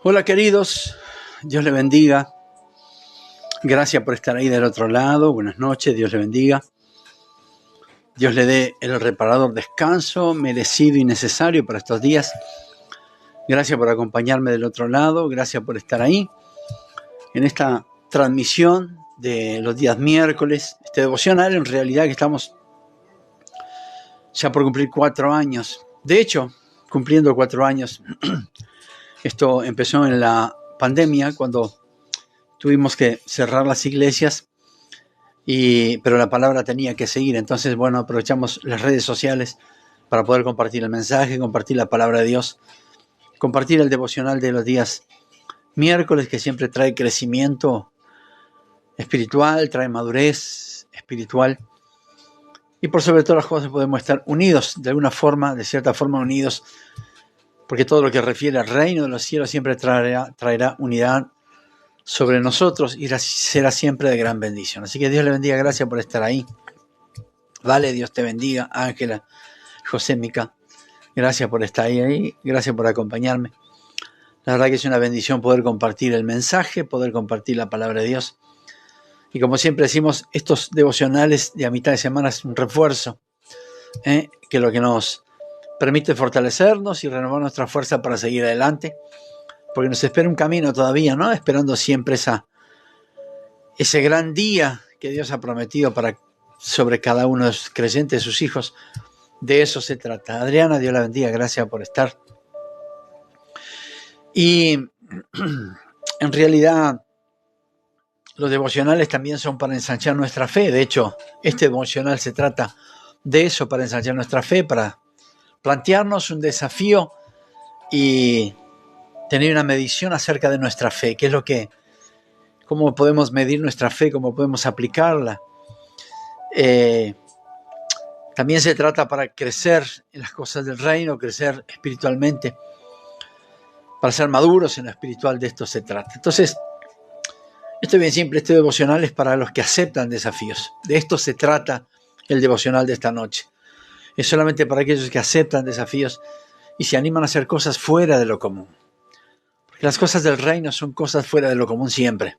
Hola queridos, Dios le bendiga. Gracias por estar ahí del otro lado. Buenas noches, Dios le bendiga. Dios le dé el reparador descanso merecido y necesario para estos días. Gracias por acompañarme del otro lado. Gracias por estar ahí en esta transmisión de los días miércoles. Este devocional en realidad que estamos ya por cumplir 4 años. De hecho, cumpliendo 4 años. Esto empezó en la pandemia cuando tuvimos que cerrar las iglesias, pero la palabra tenía que seguir. Entonces, bueno, aprovechamos las redes sociales para poder compartir el mensaje, compartir la palabra de Dios, compartir el devocional de los días miércoles, que siempre trae crecimiento espiritual, trae madurez espiritual. Y por sobre todas las cosas podemos estar unidos, de alguna forma, de cierta forma unidos, porque todo lo que refiere al reino de los cielos siempre traerá unidad sobre nosotros y será siempre de gran bendición. Así que Dios le bendiga, gracias por estar ahí. Vale, Dios te bendiga, Ángela, José, Mica, gracias por estar ahí, gracias por acompañarme. La verdad que es una bendición poder compartir el mensaje, poder compartir la palabra de Dios. Y como siempre decimos, estos devocionales de a mitad de semana es un refuerzo, que es lo que nos permite fortalecernos y renovar nuestra fuerza para seguir adelante. Porque nos espera un camino todavía, ¿no? Esperando siempre ese gran día que Dios ha prometido sobre cada uno de los creyentes, sus hijos. De eso se trata. Adriana, Dios la bendiga, gracias por estar. Y en realidad los devocionales también son para ensanchar nuestra fe. De hecho, este devocional se trata de eso, para ensanchar nuestra fe, para plantearnos un desafío y tener una medición acerca de nuestra fe, cómo podemos medir nuestra fe, cómo podemos aplicarla. También se trata para crecer en las cosas del reino, crecer espiritualmente, para ser maduros en lo espiritual. De esto se trata. Entonces, esto es bien simple, este devocional es para los que aceptan desafíos. De esto se trata el devocional de esta noche. Es solamente para aquellos que aceptan desafíos y se animan a hacer cosas fuera de lo común. Las cosas del reino son cosas fuera de lo común siempre.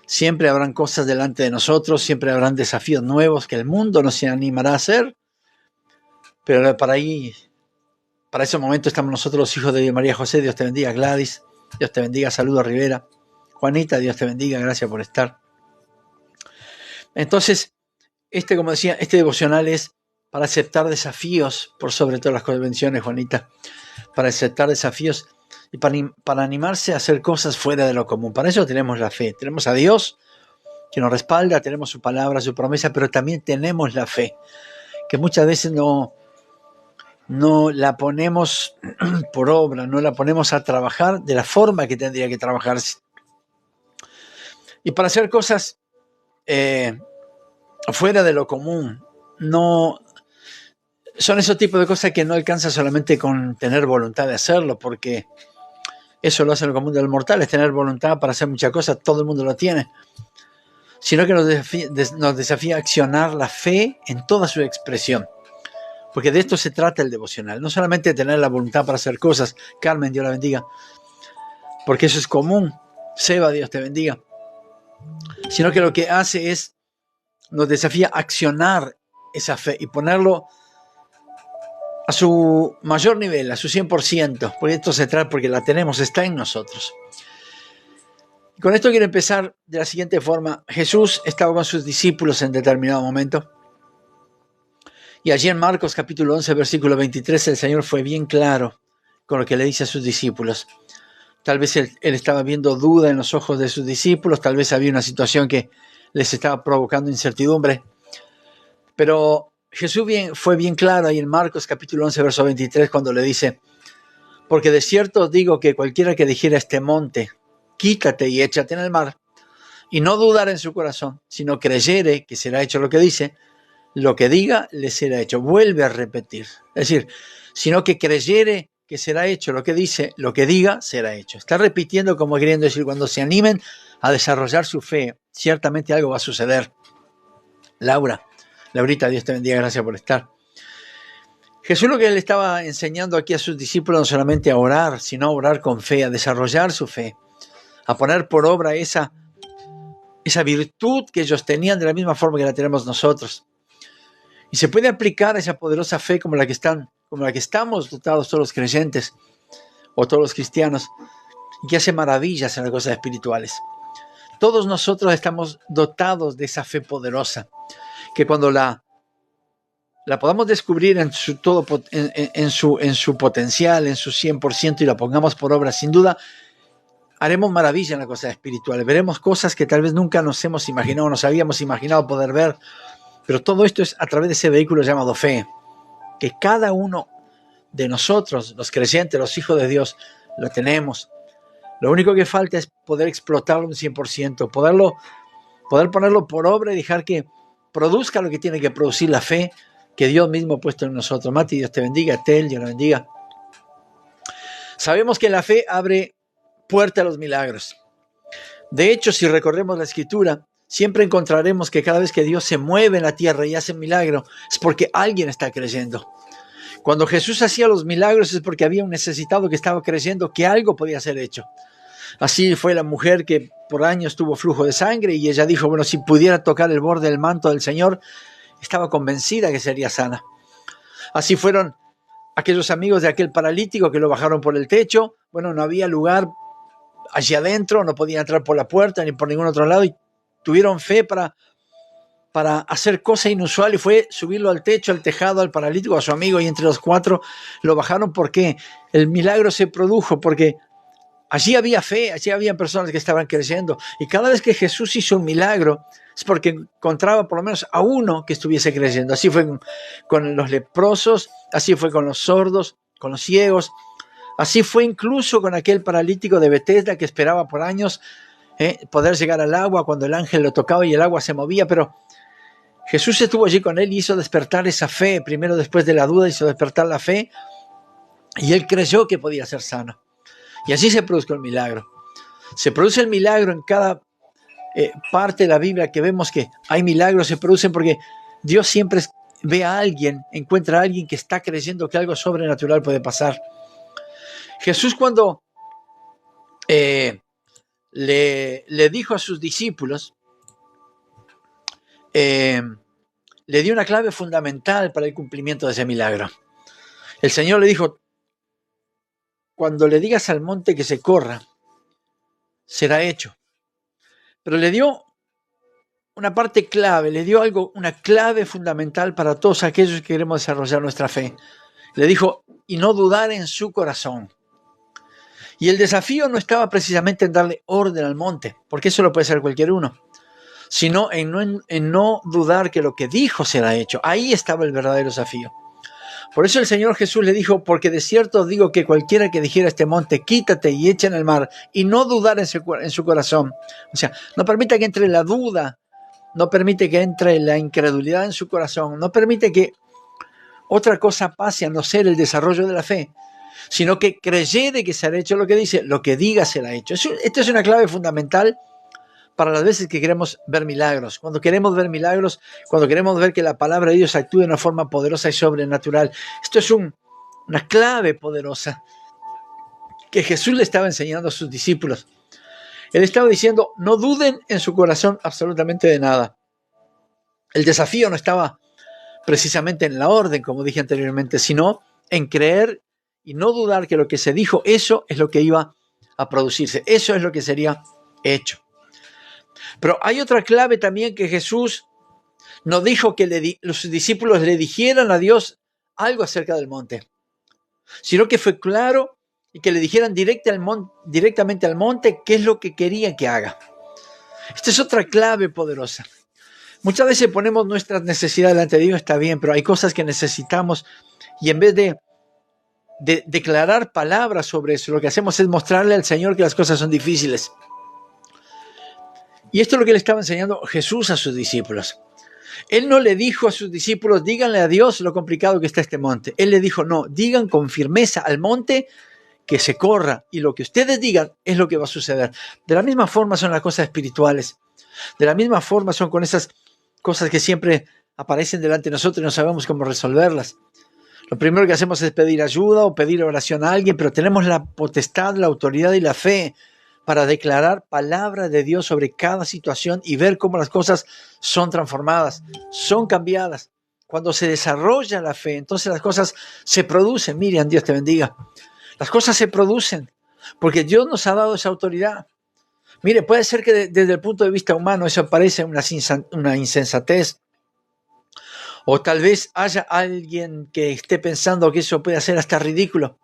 Siempre habrán cosas delante de nosotros, siempre habrán desafíos nuevos que el mundo no se animará a hacer. Pero para ese momento estamos nosotros, los hijos de María José. Dios te bendiga, Gladys. Dios te bendiga, saludos, Rivera. Juanita, Dios te bendiga, gracias por estar. Entonces, como decía, este devocional es para aceptar desafíos, por sobre todas las cosas. Bendiciones, Juanita. Para aceptar desafíos y para animarse a hacer cosas fuera de lo común. Para eso tenemos la fe. Tenemos a Dios que nos respalda, tenemos su palabra, su promesa, pero también tenemos la fe, que muchas veces no la ponemos por obra, no la ponemos a trabajar de la forma que tendría que trabajarse. Y para hacer cosas fuera de lo común, no son esos tipos de cosas que no alcanza solamente con tener voluntad de hacerlo, porque eso lo hace lo común del mortal, es tener voluntad para hacer muchas cosas, todo el mundo lo tiene, sino que nos desafía a accionar la fe en toda su expresión, porque de esto se trata el devocional, no solamente tener la voluntad para hacer cosas. Carmen, Dios la bendiga, porque eso es común. Seba, Dios te bendiga, sino que lo que hace es, nos desafía a accionar esa fe y ponerlo a su mayor nivel, a su 100%, porque esto se trata, porque la tenemos, está en nosotros. Y con esto quiero empezar de la siguiente forma. Jesús estaba con sus discípulos en determinado momento, y allí en Marcos capítulo 11, versículo 23, el Señor fue bien claro con lo que le dice a sus discípulos. Tal vez él estaba viendo duda en los ojos de sus discípulos, tal vez había una situación que les estaba provocando incertidumbre, pero Jesús fue bien claro ahí en Marcos capítulo 11, verso 23, cuando le dice: porque de cierto os digo que cualquiera que dijera a este monte, quítate y échate en el mar, y no dudar en su corazón, sino creyere que será hecho lo que dice, lo que diga le será hecho. Vuelve a repetir. Es decir, sino que creyere que será hecho lo que dice, lo que diga será hecho. Está repitiendo como queriendo decir, cuando se animen a desarrollar su fe, ciertamente algo va a suceder. Laurita, Dios te bendiga, gracias por estar. Jesús lo que le estaba enseñando aquí a sus discípulos no solamente a orar, sino a orar con fe, a desarrollar su fe, a poner por obra esa virtud que ellos tenían de la misma forma que la tenemos nosotros. Y se puede aplicar esa poderosa fe como la que estamos dotados todos los creyentes o todos los cristianos, y que hace maravillas en las cosas espirituales. Todos nosotros estamos dotados de esa fe poderosa, que cuando la podamos descubrir en su potencial, en su 100%, y la pongamos por obra, sin duda haremos maravillas en las cosas espirituales. Veremos cosas que tal vez nunca nos hemos imaginado, nos habíamos imaginado poder ver. Pero todo esto es a través de ese vehículo llamado fe, que cada uno de nosotros, los creyentes, los hijos de Dios, lo tenemos. Lo único que falta es poder explotarlo un 100%, poder ponerlo por obra y dejar que produzca lo que tiene que producir la fe que Dios mismo ha puesto en nosotros. Mati, Dios te bendiga, Tel, Dios lo bendiga. Sabemos que la fe abre puerta a los milagros. De hecho, si recorremos la Escritura, siempre encontraremos que cada vez que Dios se mueve en la tierra y hace un milagro, es porque alguien está creyendo. Cuando Jesús hacía los milagros es porque había un necesitado que estaba creyendo que algo podía ser hecho. Así fue la mujer que por años tuvo flujo de sangre y ella dijo, bueno, si pudiera tocar el borde del manto del Señor, estaba convencida que sería sana. Así fueron aquellos amigos de aquel paralítico que lo bajaron por el techo. Bueno, no había lugar allí adentro, no podía entrar por la puerta ni por ningún otro lado y tuvieron fe para hacer cosa inusual y fue subirlo al techo, al tejado, al paralítico, a su amigo, y entre los cuatro lo bajaron porque el milagro se produjo, porque allí había fe, allí había personas que estaban creyendo. Y cada vez que Jesús hizo un milagro es porque encontraba por lo menos a uno que estuviese creyendo. Así fue con los leprosos, así fue con los sordos, con los ciegos, así fue incluso con aquel paralítico de Betesda que esperaba por años poder llegar al agua cuando el ángel lo tocaba y el agua se movía, pero Jesús estuvo allí con él y hizo despertar esa fe. Primero, después de la duda, hizo despertar la fe y él creyó que podía ser sano. Y así se produjo el milagro. Se produce el milagro en cada parte de la Biblia que vemos que hay milagros, se producen porque Dios siempre ve a alguien, encuentra a alguien que está creyendo que algo sobrenatural puede pasar. Jesús cuando le dijo a sus discípulos, le dio una clave fundamental para el cumplimiento de ese milagro. El Señor le dijo, cuando le digas al monte que se corra, será hecho. Pero le dio una parte clave, le dio una clave fundamental para todos aquellos que queremos desarrollar nuestra fe. Le dijo, y no dudar en su corazón. Y el desafío no estaba precisamente en darle orden al monte, porque eso lo puede hacer cualquier uno, sino en no dudar que lo que dijo será hecho. Ahí estaba el verdadero desafío. Por eso el Señor Jesús le dijo, porque de cierto os digo que cualquiera que dijera a este monte, quítate y echa en el mar, y no dudar en su corazón. O sea, no permita que entre la duda, no permite que entre la incredulidad en su corazón, no permite que otra cosa pase a no ser el desarrollo de la fe, sino que creyere que será hecho lo que dice, lo que diga será hecho. Esta es una clave fundamental para las veces que queremos ver milagros. Cuando queremos ver milagros, cuando queremos ver que la palabra de Dios actúe de una forma poderosa y sobrenatural. Esto es una clave poderosa que Jesús le estaba enseñando a sus discípulos. Él estaba diciendo, no duden en su corazón absolutamente de nada. El desafío no estaba precisamente en la orden, como dije anteriormente, sino en creer y no dudar que lo que se dijo, eso es lo que iba a producirse. Eso es lo que sería hecho. Pero hay otra clave también que Jesús no dijo que los discípulos le dijeran a Dios algo acerca del monte, sino que fue claro y que le dijeran directamente al monte qué es lo que quería que haga. Esta es otra clave poderosa. Muchas veces ponemos nuestras necesidades delante de Dios, está bien, pero hay cosas que necesitamos y en vez de declarar palabras sobre eso, lo que hacemos es mostrarle al Señor que las cosas son difíciles. Y esto es lo que le estaba enseñando Jesús a sus discípulos. Él no le dijo a sus discípulos, díganle a Dios lo complicado que está este monte. Él le dijo, no, digan con firmeza al monte que se corra y lo que ustedes digan es lo que va a suceder. De la misma forma son las cosas espirituales. De la misma forma son con esas cosas que siempre aparecen delante de nosotros y no sabemos cómo resolverlas. Lo primero que hacemos es pedir ayuda o pedir oración a alguien, pero tenemos la potestad, la autoridad y la fe para declarar palabra de Dios sobre cada situación y ver cómo las cosas son transformadas, son cambiadas. Cuando se desarrolla la fe, entonces las cosas se producen. Miriam, Dios te bendiga. Las cosas se producen porque Dios nos ha dado esa autoridad. Mire, puede ser que desde el punto de vista humano eso parece una insensatez, o tal vez haya alguien que esté pensando que eso puede ser hasta ridículo.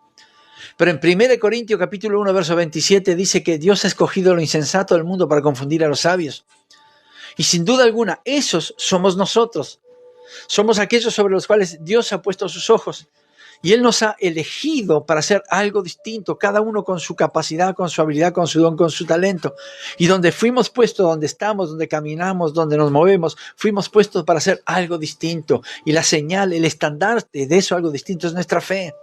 Pero en 1 Corintios capítulo 1, verso 27 dice que Dios ha escogido lo insensato del mundo para confundir a los sabios. Y sin duda alguna, esos somos nosotros. Somos aquellos sobre los cuales Dios ha puesto sus ojos. Y Él nos ha elegido para hacer algo distinto, cada uno con su capacidad, con su habilidad, con su don, con su talento. Y donde fuimos puestos, donde estamos, donde caminamos, donde nos movemos, fuimos puestos para hacer algo distinto. Y la señal, el estandarte de eso, algo distinto, es nuestra fe.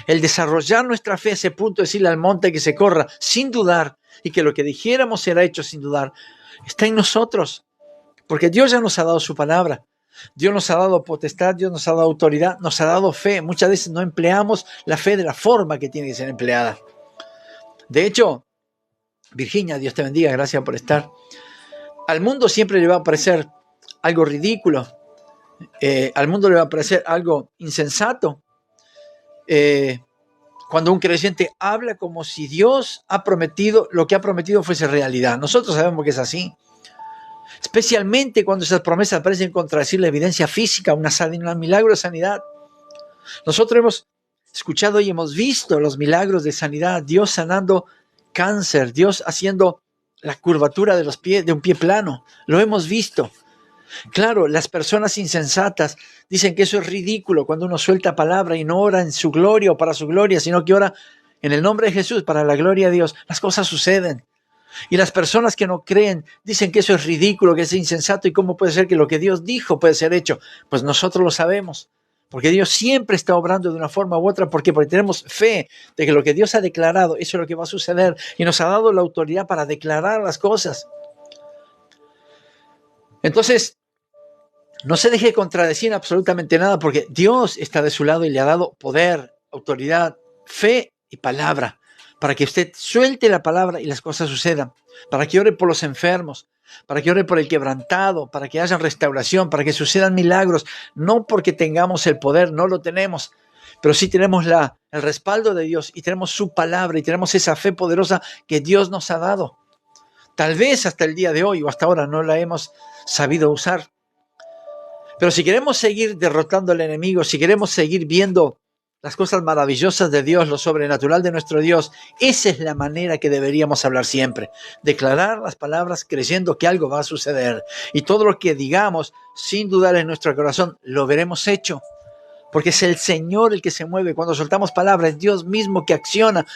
El desarrollar nuestra fe a ese punto, decirle al monte que se corra sin dudar y que lo que dijéramos será hecho sin dudar, está en nosotros. Porque Dios ya nos ha dado su palabra. Dios nos ha dado potestad, Dios nos ha dado autoridad, nos ha dado fe. Muchas veces no empleamos la fe de la forma que tiene que ser empleada. De hecho, Virginia, Dios te bendiga, gracias por estar. Al mundo siempre le va a parecer algo ridículo. Al mundo le va a parecer algo insensato. Cuando un creyente habla como si Dios ha prometido, lo que ha prometido fuese realidad. Nosotros sabemos que es así. Especialmente cuando esas promesas parecen contradecir la evidencia física, un milagro de sanidad. Nosotros hemos escuchado y hemos visto los milagros de sanidad, Dios sanando cáncer, Dios haciendo la curvatura de los pies, de un pie plano. Lo hemos visto. Claro, las personas insensatas dicen que eso es ridículo cuando uno suelta palabra y no ora en su gloria o para su gloria, sino que ora en el nombre de Jesús para la gloria de Dios. Las cosas suceden. Y las personas que no creen dicen que eso es ridículo, que es insensato y cómo puede ser que lo que Dios dijo puede ser hecho. Pues nosotros lo sabemos, porque Dios siempre está obrando de una forma u otra. ¿Por qué? Porque tenemos fe de que lo que Dios ha declarado, eso es lo que va a suceder y nos ha dado la autoridad para declarar las cosas. Entonces, no se deje contradecir absolutamente nada porque Dios está de su lado y le ha dado poder, autoridad, fe y palabra para que usted suelte la palabra y las cosas sucedan, para que ore por los enfermos, para que ore por el quebrantado, para que haya restauración, para que sucedan milagros, no porque tengamos el poder, no lo tenemos, pero sí tenemos el respaldo de Dios y tenemos su palabra y tenemos esa fe poderosa que Dios nos ha dado. Tal vez hasta el día de hoy o hasta ahora no la hemos sabido usar. Pero si queremos seguir derrotando al enemigo, si queremos seguir viendo las cosas maravillosas de Dios, lo sobrenatural de nuestro Dios, esa es la manera que deberíamos hablar siempre. Declarar las palabras creyendo que algo va a suceder. Y todo lo que digamos, sin dudar en nuestro corazón, lo veremos hecho. Porque es el Señor el que se mueve. Cuando soltamos palabras, es Dios mismo que acciona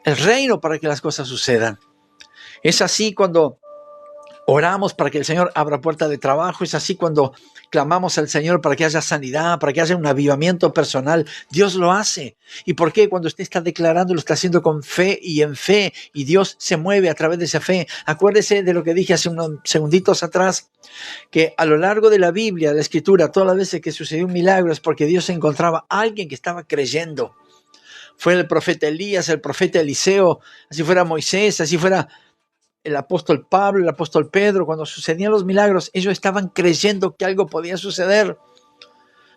el reino para que las cosas sucedan. Es así cuando oramos para que el Señor abra puertas de trabajo. Es así cuando clamamos al Señor para que haya sanidad, para que haya un avivamiento personal. Dios lo hace. ¿Y por qué? Cuando usted está declarando, lo está haciendo con fe y en fe. Y Dios se mueve a través de esa fe. Acuérdese de lo que dije hace unos segunditos atrás, que a lo largo de la Biblia, la Escritura, todas las veces que sucedió un milagro es porque Dios encontraba a alguien que estaba creyendo. Fue el profeta Elías, el profeta Eliseo, así fuera Moisés, así fuera el apóstol Pablo, el apóstol Pedro. Cuando sucedían los milagros, ellos estaban creyendo que algo podía suceder.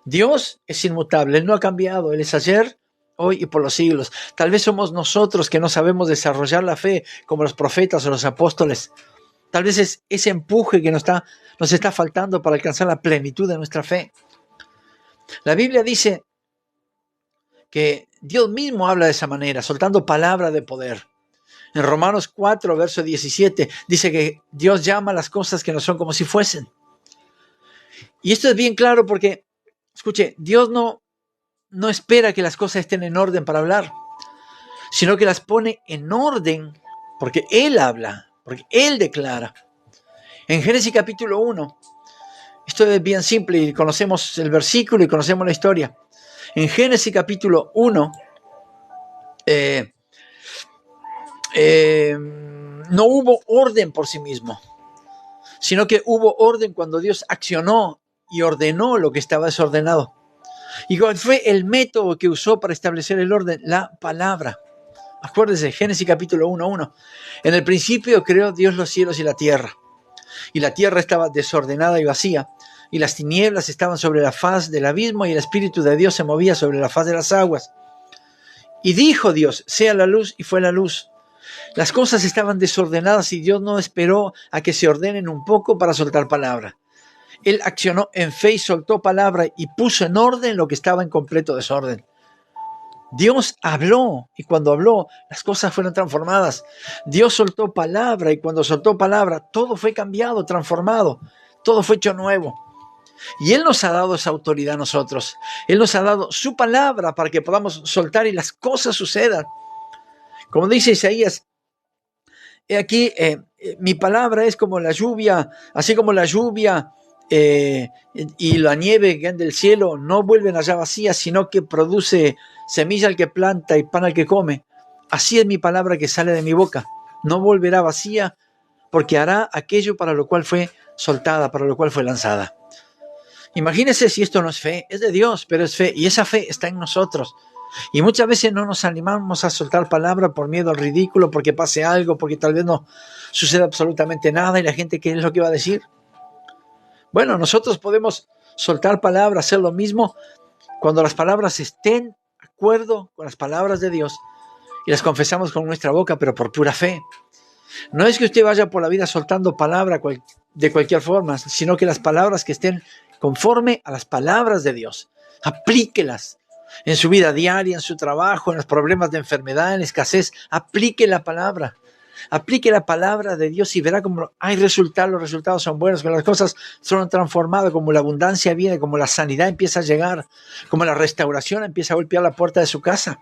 Dios es inmutable, Él no ha cambiado, Él es ayer, hoy y por los siglos. Tal vez somos nosotros que no sabemos desarrollar la fe como los profetas o los apóstoles. Tal vez es ese empuje que nos está faltando para alcanzar la plenitud de nuestra fe. La Biblia dice que Dios mismo habla de esa manera, soltando palabra de poder. En Romanos 4, verso 17, dice que Dios llama a las cosas que no son como si fuesen. Y esto es bien claro porque, escuche, Dios no espera que las cosas estén en orden para hablar, sino que las pone en orden porque Él habla, porque Él declara. En Génesis capítulo 1, esto es bien simple y conocemos el versículo y conocemos la historia. En Génesis capítulo 1, no hubo orden por sí mismo, sino que hubo orden cuando Dios accionó y ordenó lo que estaba desordenado. ¿Y cuál fue el método que usó para establecer el orden? La palabra. Acuérdense, Génesis capítulo 1:1. En el principio creó Dios los cielos y la tierra. Y la tierra estaba desordenada y vacía, y las tinieblas estaban sobre la faz del abismo, y el Espíritu de Dios se movía sobre la faz de las aguas. Y dijo Dios, sea la luz, y fue la luz. Las cosas estaban desordenadas y Dios no esperó a que se ordenen un poco para soltar palabra. Él accionó en fe y soltó palabra y puso en orden lo que estaba en completo desorden. Dios habló, y cuando habló, las cosas fueron transformadas. Dios soltó palabra, y cuando soltó palabra, todo fue cambiado, transformado, todo fue hecho nuevo. Y Él nos ha dado esa autoridad a nosotros. Él nos ha dado su palabra para que podamos soltar y las cosas sucedan. Como dice Isaías, he aquí, mi palabra es como la lluvia, así como la lluvia y la nieve que caen del cielo no vuelven allá vacías, sino que produce semilla al que planta y pan al que come. Así es mi palabra que sale de mi boca. No volverá vacía, porque hará aquello para lo cual fue soltada, para lo cual fue lanzada. Imagínense si esto no es fe, es de Dios, pero es fe, y esa fe está en nosotros. Y muchas veces no nos animamos a soltar palabra por miedo al ridículo, porque pase algo, porque tal vez no suceda absolutamente nada, y la gente, ¿qué es lo que va a decir? Bueno, nosotros podemos soltar palabra, hacer lo mismo cuando las palabras estén de acuerdo con las palabras de Dios y las confesamos con nuestra boca, pero por pura fe. No es que usted vaya por la vida soltando palabra de cualquier forma, sino que las palabras que estén conforme a las palabras de Dios, aplíquelas en su vida diaria, en su trabajo, en los problemas de enfermedad, en escasez. Aplique la palabra de Dios y verá cómo hay resultados. Los resultados son buenos, que las cosas son transformadas, como la abundancia viene, como la sanidad empieza a llegar, como la restauración empieza a golpear la puerta de su casa.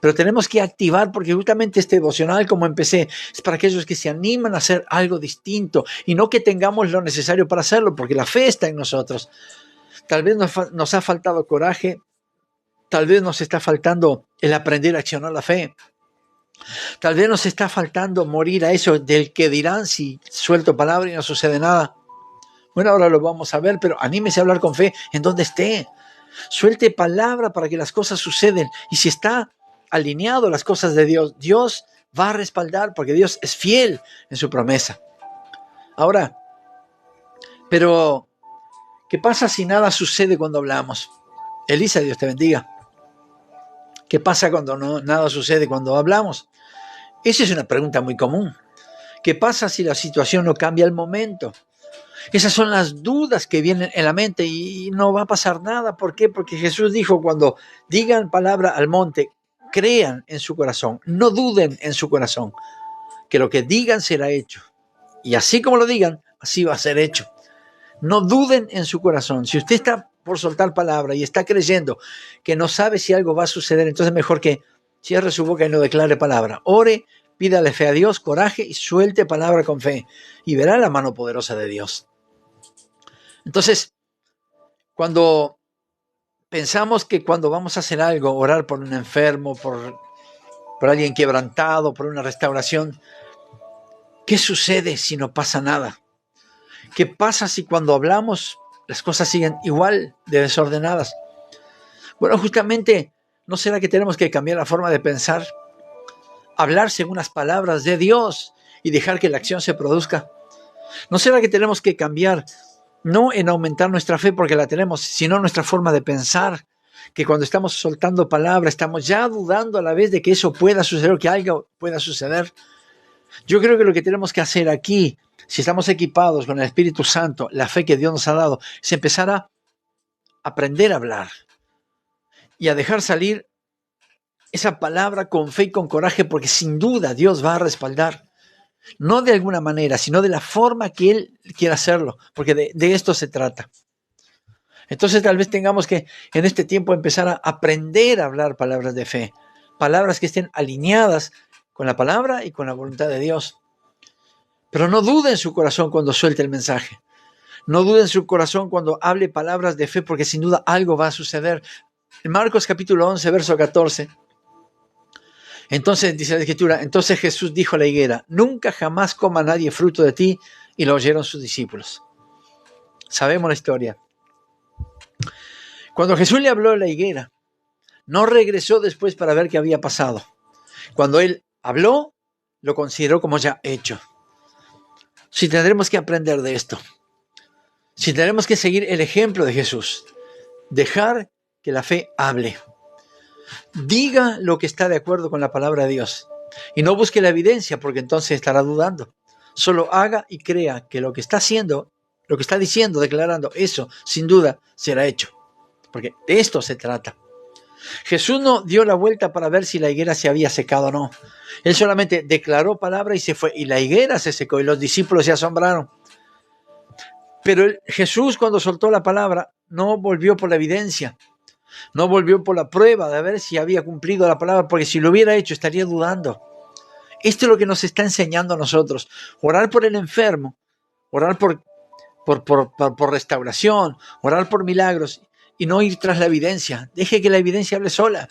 Pero tenemos que activar, porque justamente este devocional, como empecé, es para aquellos que se animan a hacer algo distinto y no que tengamos lo necesario para hacerlo, porque la fe está en nosotros. Tal vez nos ha faltado coraje, tal vez nos está faltando el aprender a accionar la fe. Tal vez nos está faltando morir a eso del que dirán si suelto palabra y no sucede nada. Bueno, ahora lo vamos a ver, pero anímese a hablar con fe en donde esté. Suelte palabra para que las cosas suceden. Y si está alineado a las cosas de Dios, Dios va a respaldar, porque Dios es fiel en su promesa. Ahora, pero ¿qué pasa si nada sucede cuando hablamos? Elisa, Dios te bendiga. ¿Qué pasa cuando nada sucede cuando hablamos? Esa es una pregunta muy común. ¿Qué pasa si la situación no cambia al momento? Esas son las dudas que vienen en la mente y no va a pasar nada. ¿Por qué? Porque Jesús dijo, cuando digan palabra al monte, crean en su corazón, no duden en su corazón, que lo que digan será hecho. Y así como lo digan, así va a ser hecho. No duden en su corazón. Si usted está por soltar palabra y está creyendo que no sabe si algo va a suceder, entonces mejor que cierre su boca y no declare palabra. Ore, pídale fe a Dios, coraje y suelte palabra con fe. Y verá la mano poderosa de Dios. Entonces, cuando pensamos que cuando vamos a hacer algo, orar por un enfermo, por alguien quebrantado, por una restauración, ¿qué sucede si no pasa nada? ¿Qué pasa si cuando hablamos las cosas siguen igual de desordenadas? Bueno, justamente, ¿no será que tenemos que cambiar la forma de pensar? Hablar según las palabras de Dios y dejar que la acción se produzca. ¿No será que tenemos que cambiar, no en aumentar nuestra fe porque la tenemos, sino nuestra forma de pensar? Que cuando estamos soltando palabra, estamos ya dudando a la vez de que eso pueda suceder o que algo pueda suceder. Yo creo que lo que tenemos que hacer aquí, si estamos equipados con el Espíritu Santo, la fe que Dios nos ha dado, es empezar a aprender a hablar y a dejar salir esa palabra con fe y con coraje, porque sin duda Dios va a respaldar. No de alguna manera, sino de la forma que Él quiera hacerlo, porque de esto se trata. Entonces tal vez tengamos que en este tiempo empezar a aprender a hablar palabras de fe, palabras que estén alineadas con la palabra y con la voluntad de Dios. Pero no dude en su corazón cuando suelte el mensaje. No dude en su corazón cuando hable palabras de fe, porque sin duda algo va a suceder. En Marcos capítulo 11, verso 14. Entonces, dice la Escritura, entonces Jesús dijo a la higuera, nunca jamás coma nadie fruto de ti, y lo oyeron sus discípulos. Sabemos la historia. Cuando Jesús le habló a la higuera, no regresó después para ver qué había pasado. Cuando él habló, lo consideró como ya hecho. Si tendremos que aprender de esto, si tendremos que seguir el ejemplo de Jesús, dejar que la fe hable. Diga lo que está de acuerdo con la palabra de Dios y no busque la evidencia, porque entonces estará dudando. Solo haga y crea que lo que está haciendo, lo que está diciendo, declarando, eso sin duda será hecho, porque de esto se trata. Jesús no dio la vuelta para ver si la higuera se había secado o no. Él solamente declaró palabra y se fue, y la higuera se secó y los discípulos se asombraron. Pero Jesús, cuando soltó la palabra, no volvió por la evidencia, no volvió por la prueba de ver si había cumplido la palabra, porque si lo hubiera hecho estaría dudando. Esto es lo que nos está enseñando a nosotros: orar por el enfermo, orar por restauración, orar por milagros, y no ir tras la evidencia. Deje que la evidencia hable sola.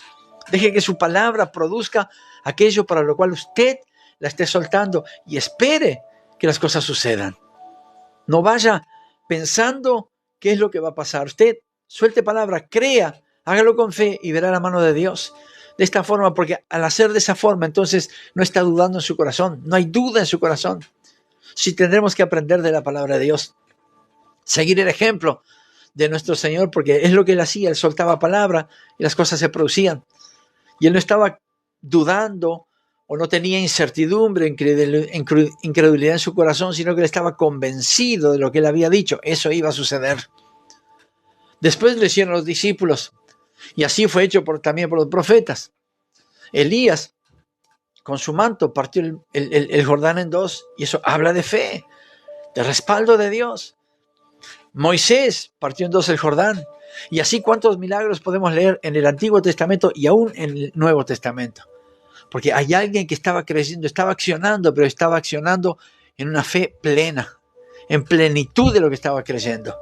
Deje que su palabra produzca aquello para lo cual usted la esté soltando, y espere que las cosas sucedan. No vaya pensando qué es lo que va a pasar. Usted suelte palabra, crea, hágalo con fe y verá la mano de Dios. De esta forma, porque al hacer de esa forma, entonces no está dudando en su corazón. No hay duda en su corazón. Sí, tendremos que aprender de la palabra de Dios. Seguir el ejemplo de nuestro Señor, porque es lo que él hacía. Él soltaba palabra y las cosas se producían. Y él no estaba dudando o no tenía incertidumbre, incredulidad en su corazón, sino que él estaba convencido de lo que él había dicho. Eso iba a suceder. Después lo hicieron los discípulos, y así fue hecho también por los profetas. Elías, con su manto, partió el Jordán en dos, y eso habla de fe, de respaldo de Dios. Moisés partió en dos el Jordán, y así cuántos milagros podemos leer en el Antiguo Testamento y aún en el Nuevo Testamento. Porque hay alguien que estaba creciendo, estaba accionando, pero estaba accionando en una fe plena, en plenitud de lo que estaba creyendo,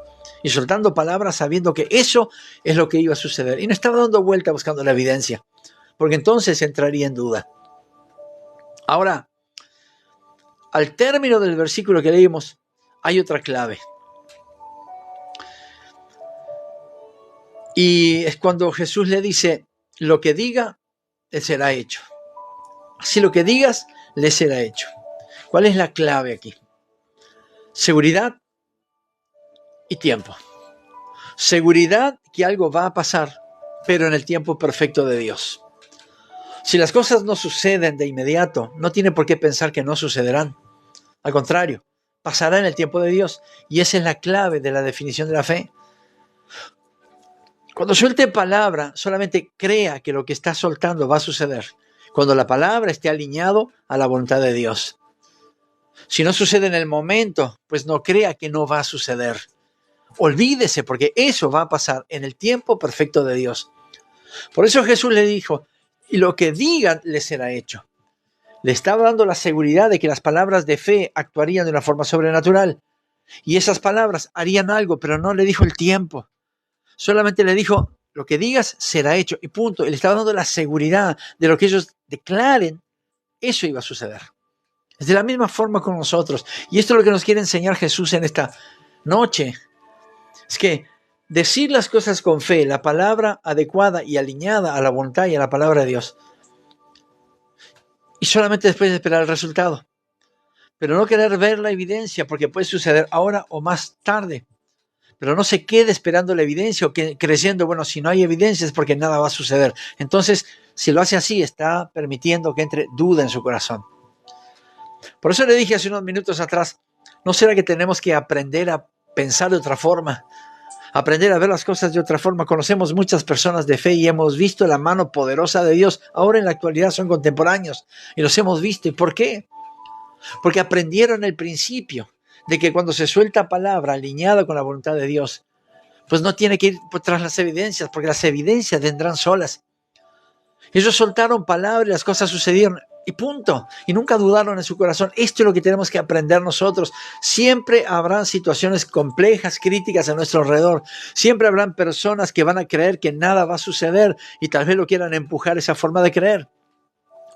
y soltando palabras sabiendo que eso es lo que iba a suceder. Y no estaba dando vuelta buscando la evidencia, porque entonces entraría en duda. Ahora, al término del versículo que leímos, hay otra clave. Y es cuando Jesús le dice: lo que diga, le será hecho. Así lo que digas, le será hecho. ¿Cuál es la clave aquí? Seguridad y tiempo. Seguridad que algo va a pasar, pero en el tiempo perfecto de Dios. Si las cosas no suceden de inmediato, no tiene por qué pensar que no sucederán. Al contrario, pasará en el tiempo de Dios. Y esa es la clave de la definición de la fe. Cuando suelte palabra, solamente crea que lo que está soltando va a suceder, cuando la palabra esté alineado a la voluntad de Dios. Si no sucede en el momento, pues no crea que no va a suceder. Olvídese, porque eso va a pasar en el tiempo perfecto de Dios. Por eso Jesús le dijo: y lo que digan le será hecho. Le estaba dando la seguridad de que las palabras de fe actuarían de una forma sobrenatural. Y esas palabras harían algo, pero no le dijo el tiempo. Solamente le dijo: lo que digas será hecho, y punto. Y le estaba dando la seguridad de lo que ellos declaren, eso iba a suceder. Es de la misma forma con nosotros. Y esto es lo que nos quiere enseñar Jesús en esta noche. Es que decir las cosas con fe, la palabra adecuada y alineada a la voluntad y a la palabra de Dios. Y solamente después de esperar el resultado. Pero no querer ver la evidencia, porque puede suceder ahora o más tarde. Pero no se quede esperando la evidencia o creyendo, bueno, si no hay evidencia es porque nada va a suceder. Entonces, si lo hace así, está permitiendo que entre duda en su corazón. Por eso le dije hace unos minutos atrás, ¿no será que tenemos que aprender a pensar de otra forma? Aprender a ver las cosas de otra forma. Conocemos muchas personas de fe y hemos visto la mano poderosa de Dios. Ahora en la actualidad son contemporáneos y los hemos visto. ¿Y por qué? Porque aprendieron el principio de que cuando se suelta palabra alineada con la voluntad de Dios, pues no tiene que ir tras las evidencias, porque las evidencias vendrán solas. Ellos soltaron palabra y las cosas sucedieron, y punto. Y nunca dudaron en su corazón. Esto es lo que tenemos que aprender nosotros. Siempre habrán situaciones complejas, críticas a nuestro alrededor. Siempre habrán personas que van a creer que nada va a suceder y tal vez lo quieran empujar esa forma de creer.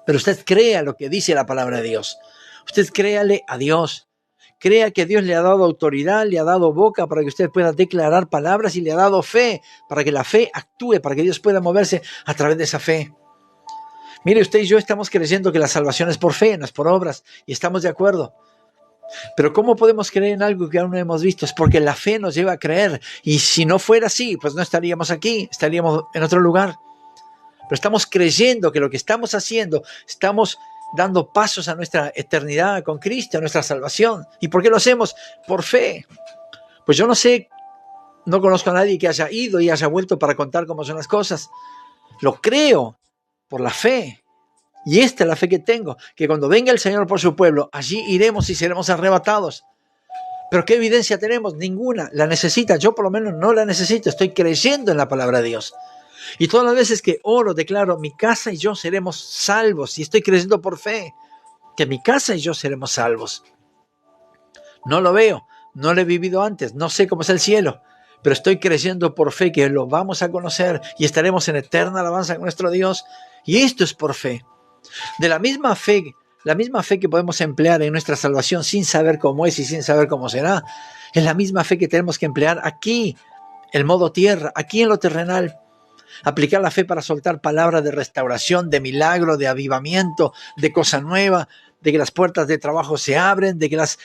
Pero usted crea lo que dice la palabra de Dios. Usted créale a Dios. Crea que Dios le ha dado autoridad, le ha dado boca para que usted pueda declarar palabras y le ha dado fe para que la fe actúe, para que Dios pueda moverse a través de esa fe. Mire, usted y yo estamos creyendo que la salvación es por fe, no es por obras, y estamos de acuerdo. Pero ¿cómo podemos creer en algo que aún no hemos visto? Es porque la fe nos lleva a creer. Y si no fuera así, pues no estaríamos aquí, estaríamos en otro lugar. Pero estamos creyendo que lo que estamos haciendo, estamos dando pasos a nuestra eternidad con Cristo, a nuestra salvación. ¿Y por qué lo hacemos? Por fe. Pues yo no sé, no conozco a nadie que haya ido y haya vuelto para contar cómo son las cosas. Lo creo por la fe. Y esta es la fe que tengo, que cuando venga el Señor por su pueblo, allí iremos y seremos arrebatados. Pero ¿qué evidencia tenemos? Ninguna. La necesita. Yo por lo menos no la necesito. Estoy creyendo en la palabra de Dios. Y todas las veces que oro, declaro, mi casa y yo seremos salvos. Y estoy creyendo por fe que mi casa y yo seremos salvos. No lo veo, no lo he vivido antes, no sé cómo es el cielo. Pero estoy creyendo por fe que lo vamos a conocer y estaremos en eterna alabanza con nuestro Dios. Y esto es por fe. De la misma fe que podemos emplear en nuestra salvación sin saber cómo es y sin saber cómo será, es la misma fe que tenemos que emplear aquí, en modo tierra, aquí en lo terrenal. Aplicar la fe para soltar palabras de restauración, de milagro, de avivamiento, de cosa nueva, de que las puertas de trabajo se abren, de que las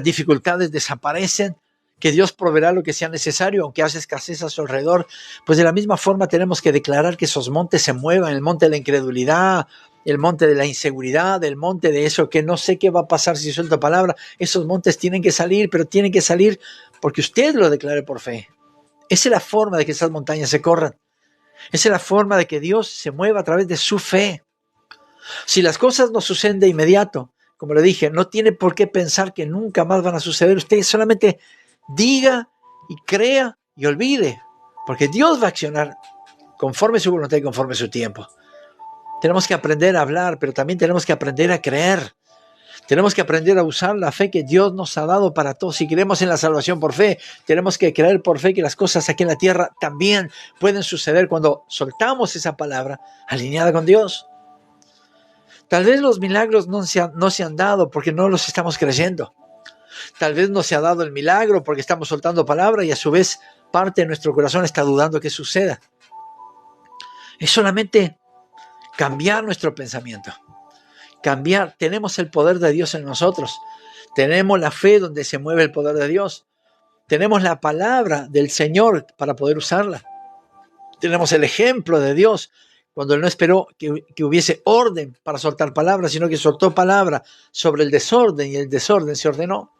dificultades desaparecen, que Dios proveerá lo que sea necesario, aunque haya escasez a su alrededor. Pues de la misma forma tenemos que declarar que esos montes se muevan, el monte de la incredulidad, el monte de la inseguridad, el monte de eso que no sé qué va a pasar si suelto palabra. Esos montes tienen que salir, pero tienen que salir porque usted lo declare por fe. Esa es la forma de que esas montañas se corran. Esa es la forma de que Dios se mueva a través de su fe. Si las cosas no suceden de inmediato, como le dije, no tiene por qué pensar que nunca más van a suceder. Usted solamente diga y crea y olvide, porque Dios va a accionar conforme su voluntad y conforme su tiempo. Tenemos que aprender a hablar, pero también tenemos que aprender a creer. Tenemos que aprender a usar la fe que Dios nos ha dado para todos. Si creemos en la salvación por fe, tenemos que creer por fe que las cosas aquí en la tierra también pueden suceder cuando soltamos esa palabra alineada con Dios. Tal vez los milagros no se han dado porque no los estamos creyendo. Tal vez no se ha dado el milagro porque estamos soltando palabra y a su vez parte de nuestro corazón está dudando que suceda. Es solamente cambiar nuestro pensamiento. Cambiar, tenemos el poder de Dios en nosotros. Tenemos la fe donde se mueve el poder de Dios. Tenemos la palabra del Señor para poder usarla. Tenemos el ejemplo de Dios cuando Él no esperó que hubiese orden para soltar palabras, sino que soltó palabra sobre el desorden y el desorden se ordenó.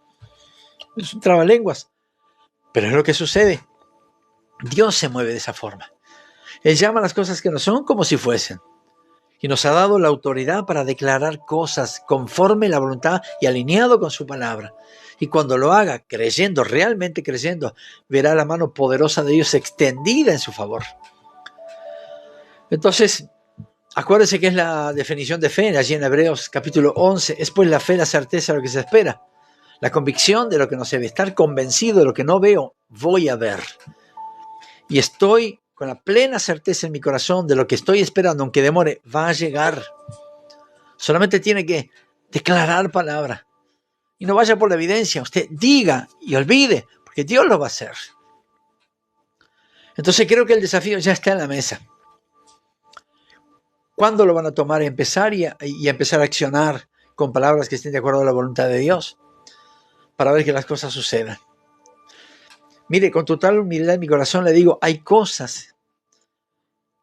Es un trabalenguas, pero es lo que sucede. Dios se mueve de esa forma. Él llama las cosas que no son como si fuesen. Y nos ha dado la autoridad para declarar cosas conforme la voluntad y alineado con su palabra. Y cuando lo haga, creyendo, realmente creyendo, verá la mano poderosa de Dios extendida en su favor. Entonces, acuérdense que es la definición de fe, allí en Hebreos capítulo 11. Es pues la fe, la certeza de lo que se espera. La convicción de lo que no se ve. Estar convencido de lo que no veo, voy a ver. Y estoy con la plena certeza en mi corazón de lo que estoy esperando, aunque demore, va a llegar. Solamente tiene que declarar palabra. Y no vaya por la evidencia. Usted diga y olvide, porque Dios lo va a hacer. Entonces creo que el desafío ya está en la mesa. ¿Cuándo lo van a tomar y empezar y empezar a accionar con palabras que estén de acuerdo a la voluntad de Dios? Para ver que las cosas sucedan. Mire, con total humildad en mi corazón le digo, hay cosas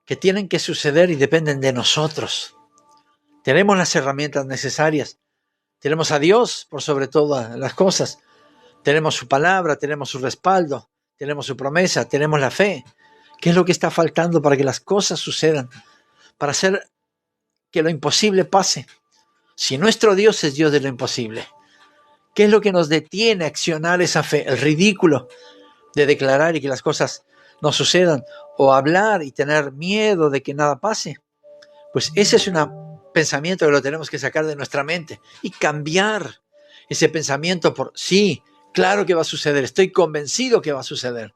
que tienen que suceder y dependen de nosotros. Tenemos las herramientas necesarias. Tenemos a Dios por sobre todas las cosas. Tenemos su palabra, tenemos su respaldo, tenemos su promesa, tenemos la fe. ¿Qué es lo que está faltando para que las cosas sucedan? Para hacer que lo imposible pase. Si nuestro Dios es Dios de lo imposible, ¿qué es lo que nos detiene a accionar esa fe? El ridículo de declarar y que las cosas no sucedan, o hablar y tener miedo de que nada pase. Pues ese es un pensamiento que lo tenemos que sacar de nuestra mente y cambiar ese pensamiento por sí, claro que va a suceder, estoy convencido que va a suceder.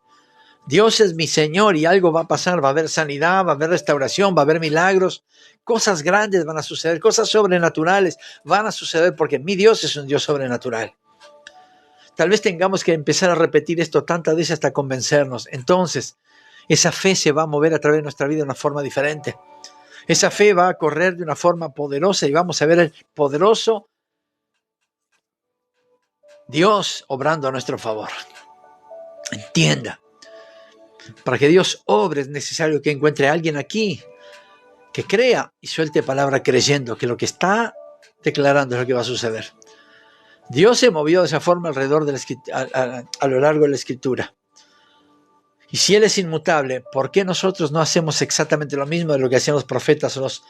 Dios es mi Señor y algo va a pasar, va a haber sanidad, va a haber restauración, va a haber milagros, cosas grandes van a suceder, cosas sobrenaturales van a suceder porque mi Dios es un Dios sobrenatural. Tal vez tengamos que empezar a repetir esto tantas veces hasta convencernos. Entonces, esa fe se va a mover a través de nuestra vida de una forma diferente. Esa fe va a correr de una forma poderosa y vamos a ver el poderoso Dios obrando a nuestro favor. Entienda, para que Dios obre es necesario que encuentre a alguien aquí que crea y suelte palabra creyendo que lo que está declarando es lo que va a suceder. Dios se movió de esa forma alrededor de a lo largo de la Escritura. Y si Él es inmutable, ¿por qué nosotros no hacemos exactamente lo mismo de lo que hacían los profetas o los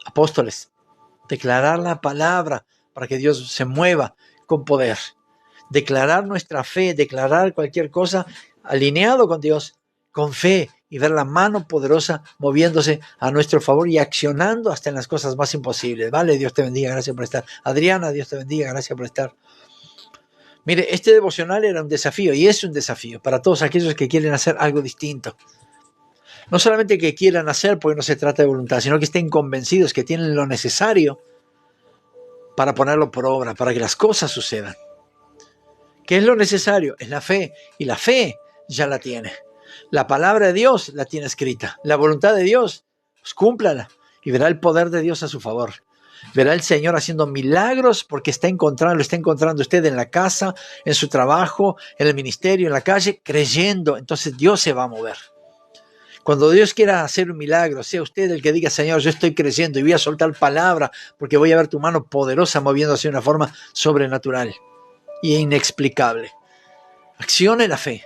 apóstoles? Declarar la palabra para que Dios se mueva con poder. Declarar nuestra fe, declarar cualquier cosa alineado con Dios, con fe, y ver la mano poderosa moviéndose a nuestro favor y accionando hasta en las cosas más imposibles. Vale, Dios te bendiga, gracias por estar. Adriana, Dios te bendiga, gracias por estar. Mire, este devocional era un desafío y es un desafío para todos aquellos que quieren hacer algo distinto. No solamente que quieran hacer, porque no se trata de voluntad, sino que estén convencidos que tienen lo necesario para ponerlo por obra, para que las cosas sucedan. ¿Qué es lo necesario? Es la fe, y la fe ya la tiene. La palabra de Dios la tiene escrita. La voluntad de Dios, pues cúmplala y verá el poder de Dios a su favor. Verá el Señor haciendo milagros porque lo está encontrando usted en la casa, en su trabajo, en el ministerio, en la calle, creyendo. Entonces Dios se va a mover. Cuando Dios quiera hacer un milagro, sea usted el que diga, Señor, yo estoy creyendo y voy a soltar palabra porque voy a ver tu mano poderosa moviéndose de una forma sobrenatural y inexplicable. Accione la fe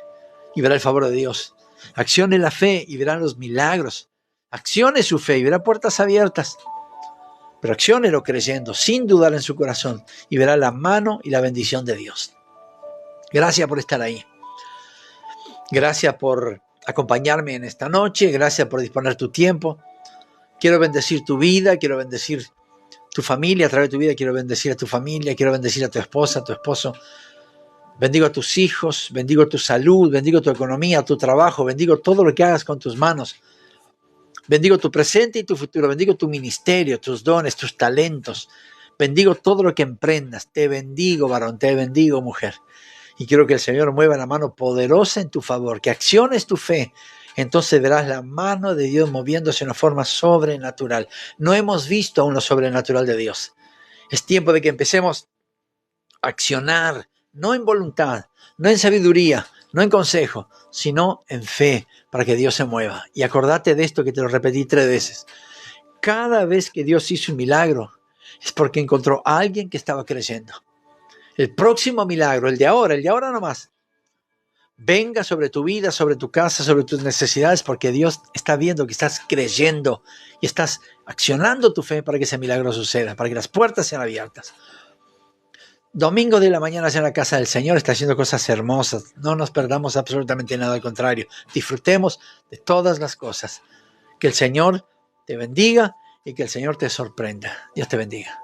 y verá el favor de Dios. Accione la fe y verá los milagros. Accione su fe y verá puertas abiertas. Pero acciónelo creyendo, sin dudar en su corazón, y verá la mano y la bendición de Dios. Gracias por estar ahí. Gracias por acompañarme en esta noche. Gracias por disponer tu tiempo. Quiero bendecir tu vida, quiero bendecir tu familia a través de tu vida, quiero bendecir a tu familia, quiero bendecir a tu esposa, a tu esposo. Bendigo a tus hijos, bendigo tu salud, bendigo tu economía, tu trabajo, bendigo todo lo que hagas con tus manos. Bendigo tu presente y tu futuro, bendigo tu ministerio, tus dones, tus talentos. Bendigo todo lo que emprendas. Te bendigo, varón, te bendigo, mujer. Y quiero que el Señor mueva la mano poderosa en tu favor, que acciones tu fe. Entonces verás la mano de Dios moviéndose de una forma sobrenatural. No hemos visto aún lo sobrenatural de Dios. Es tiempo de que empecemos a accionar, no en voluntad, no en sabiduría, no en consejo, sino en fe, para que Dios se mueva. Y acordate de esto que te lo repetí 3 veces. Cada vez que Dios hizo un milagro, es porque encontró a alguien que estaba creyendo. El próximo milagro, el de ahora nomás, venga sobre tu vida, sobre tu casa, sobre tus necesidades, porque Dios está viendo que estás creyendo y estás accionando tu fe para que ese milagro suceda, para que las puertas sean abiertas. Domingo de la mañana en la casa del Señor está haciendo cosas hermosas. No nos perdamos absolutamente nada, al contrario. Disfrutemos de todas las cosas. Que el Señor te bendiga y que el Señor te sorprenda. Dios te bendiga.